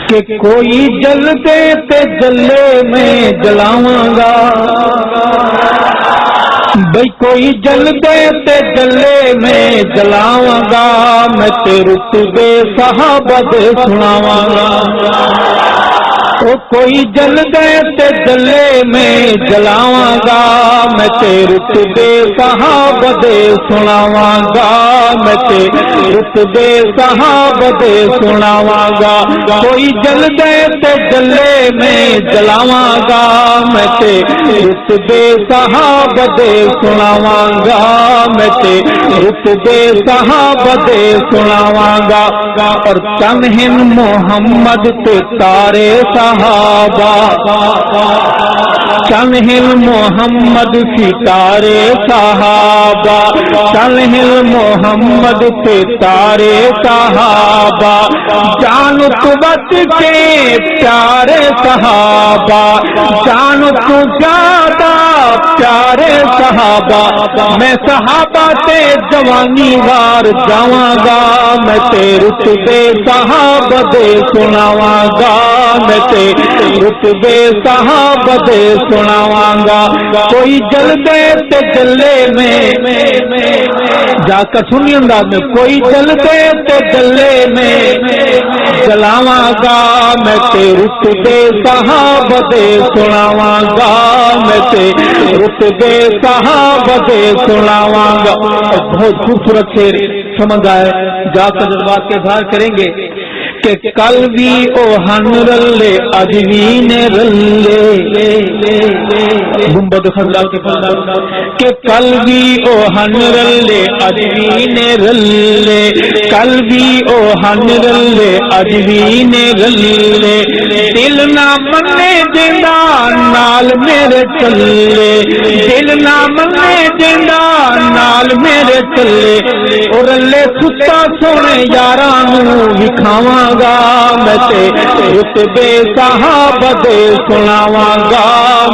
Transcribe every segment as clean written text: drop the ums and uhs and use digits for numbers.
کہ کوئی جلدے تے جلے میں جلاواں گا، بھئی کوئی جلدے تے جلے میں جلاواں گا، میں تے رتبے صحابہ دے سناواں گا۔ او کوئی جلدے تے جلے میں جلاواں گا، میں تے رتبے صحابہ دے سناواں گا، میں تے رتبے صحابہ دے سناواں گا۔ کوئی جلدے تے جلے میں جلاواں گا، میں تے رتبے صحابہ دے سناواں گا، میں تے رتبے صحابہ دے سناواں گا۔ اور تنہن محمد تے تارے صحابہ، تنہن محمد ستارے صحابہ، تنہن محمد ستارے صحابہ، جان قوت کے پیارے صحابہ، جان کو زیادہ پیارے صحابہ، میں صحابہ تے جوانی وار جاواں گا، میں تے رتبے صحابہ دے سناواں گا، میں تے رتبے صحابہ دے سناواں گا۔ کوئی جلدے تے جلے میں جا کر سنی انداز میں، کوئی جلدے تے جلے میں جلاواں گا، میں تے رتبے صحابہ دے سناواں گا، میں تے رتبے صحابہ دے سناواں گا۔ بہت خوبصورت شعر سمجھ آئے، جا کر جذبات کے اظہار کریں گے کہ کل بھی او ہن رلے اج بھی نے رلے، گنبد خضرا کے پاس کہ کل بھی او ہن رلے اج بھی نے رلے، کل بھی او ہن رلے اج بھی نے رلے، دل نہ منے جندا نال میرے چلے، دل نہ منے جندا نال میرے چلے، او رلے ستا سونے یاراں نوں وکھاواں گا، میں تے رتبے صحابہ دے سناواں گا،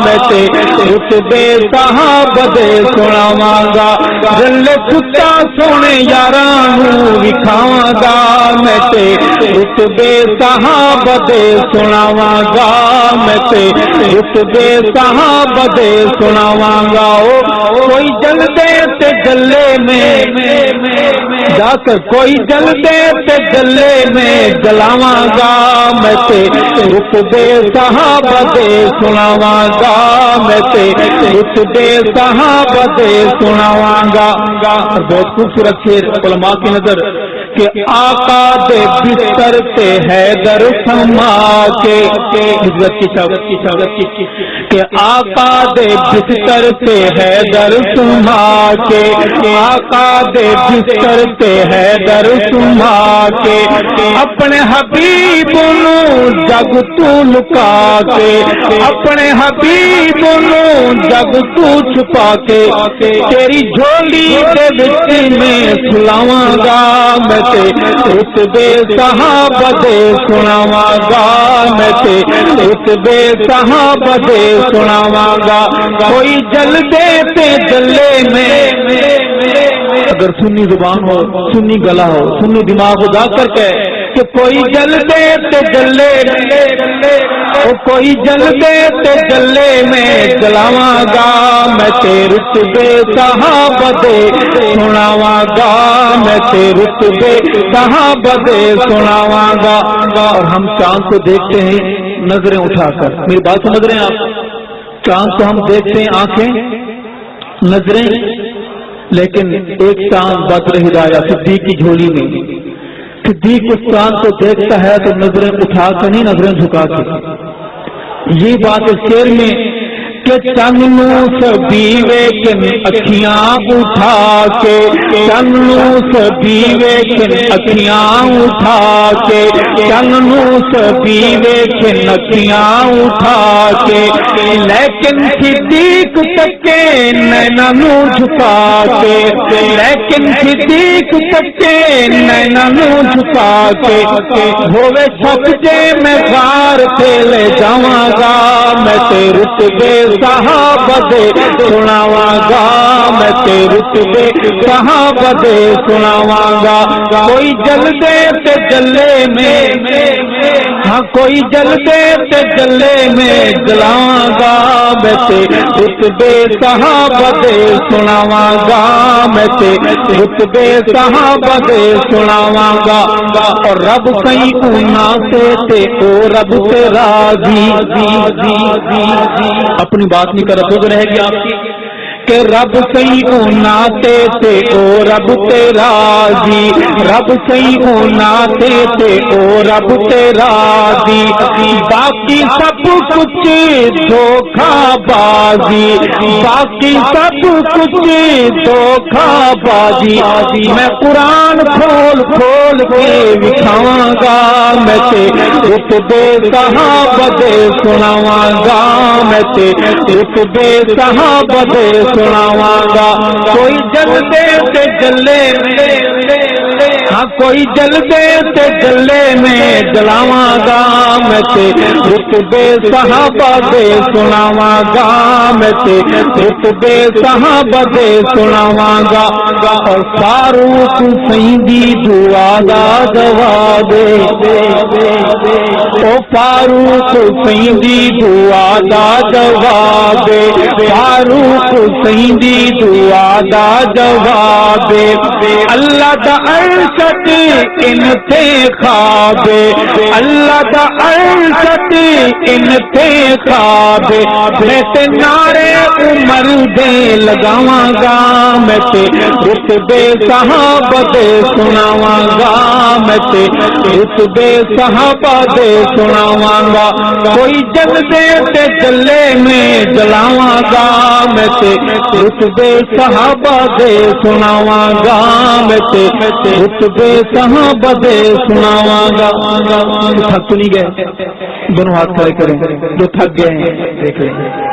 میں تے رتبے صحابہ دے سناواں گا، رلے ستا سونے یاراں نوں وکھاواں گا، میں تے رتبے صحابہ دے سناواں گا، میں تے رتبے صحابہ دے سناواں گا۔ کوئی جلدے تے جلے میں جا کر، کوئی جلدے تے جلے میں جلاواں گا، میں تے رتبے صحابہ دے سناواں گا، میں تے رتبے صحابہ دے سناواں گا۔ بہت خوبصورت شعر علماء کی نظر کہ آقا دے بستر تے حیدر سما کے، کہ آقا دے بستر تے حیدر سما کے، آقا دے بستر تے حیدر سما کے، اپنے حبیب نوں جگ تو لکا کے، اپنے حبیب نوں جگ تو چھپا کے، تیری جھولی دے وچ میں سلاواں گا، میں تے رتبے صحابہ دے سناواں گا، میں تے رتبے صحابہ دے سناواں گا۔ کوئی جلدے تے جلے میں، اگر سنی زبان ہو، سنی گلا ہو، سنی دماغ ہو، جا کر کے کہ کوئی جلدے تے جلے میں، کوئی جلدے تے جلے میں جلاواں گا، میں تے رتبے صحابہ دے سناواں گا، میں تے رتبے صحابہ دے سناواں گا۔ اور ہم چاند کو دیکھتے ہیں نظریں اٹھا کر، میری بات سمجھ رہے ہیں آپ؟ چاند کو ہم دیکھتے ہیں آنکھیں نظریں، لیکن ایک چاند بدر ہدایہ صدیق کی جھولی میں، صدیق اس چاند کو دیکھتا ہے تو نظریں اٹھا کر نہیں، نظریں جھکا کے۔ یہ بات اس شعر میں کہ چنوں سبھی ویکن اکھیاں اٹھا کے، چنوں سبھی ویکن اکھیاں اٹھا کے، چنوں سبھی ویکن اکھیاں اٹھا کے، لیکن صدیق تکے نیناں نوں جھکا کے، لیکن صدیق تکے نیناں نوں جھکا کے، ہوے چھپ جے میں غار تے لے جاواں گا، میں تے رتبے صحابہ دے سناواں گا، میں تے رتبے صحابہ دے سناواں گا۔ کوئی جلدے تے جلے میں ہاں کوئی جلدے تے جلے میں جلاواں گا میں تے رتبے صحابہ دے سناواں گا میں تے رتبے صحابہ دے سناواں گا اور رب کئی اونا سے تے او رب سے راضی اپنی بات نہیں کر رہا تو رہ گیا آپ کی کہ رب سہی ہونا تے او رب تے راضی رب سہی ہونا تے او رب تے راضی باقی سب کچھ دھوکھا بازی باقی سب کچھ دھوکھا بازی میں قرآن کھول کے دکھاواں گا میں تے رتبے صحابہ دے سناواں گا میں تے رتبے صحابہ دے سناواں گا کوئی جلدے تے جلے ہاں کوئی جلدے تے جلے میں جلاواں گا میں تے رتبے صحابہ دے سناواں گا میں تے رتبے صحابہ دے سناواں گا اور فاروق سیدی دعا دا جواب دے او فاروق سیدی دعا دا جواب دے فاروق سیدی دعا دا جواب اللہ دا عرشت ان تے خواب اللہ دا عرشت ان تے خواب میں تے نعرے عمر دے لگاواں گا میں تے رتبے صحابہ دے سناواں گا میں تے رتبے صحابہ دے سناواں گا کوئی جلدے تے جلے میں جلاواں گا میں تے رتبے صحابہ دے سناواں گا میں تے رتبے صحابہ دے سناواں گا تھک تو نہیں گئے دونوں ہاتھ کھڑے کریں جو تھک گئے ہیں دیکھ لیں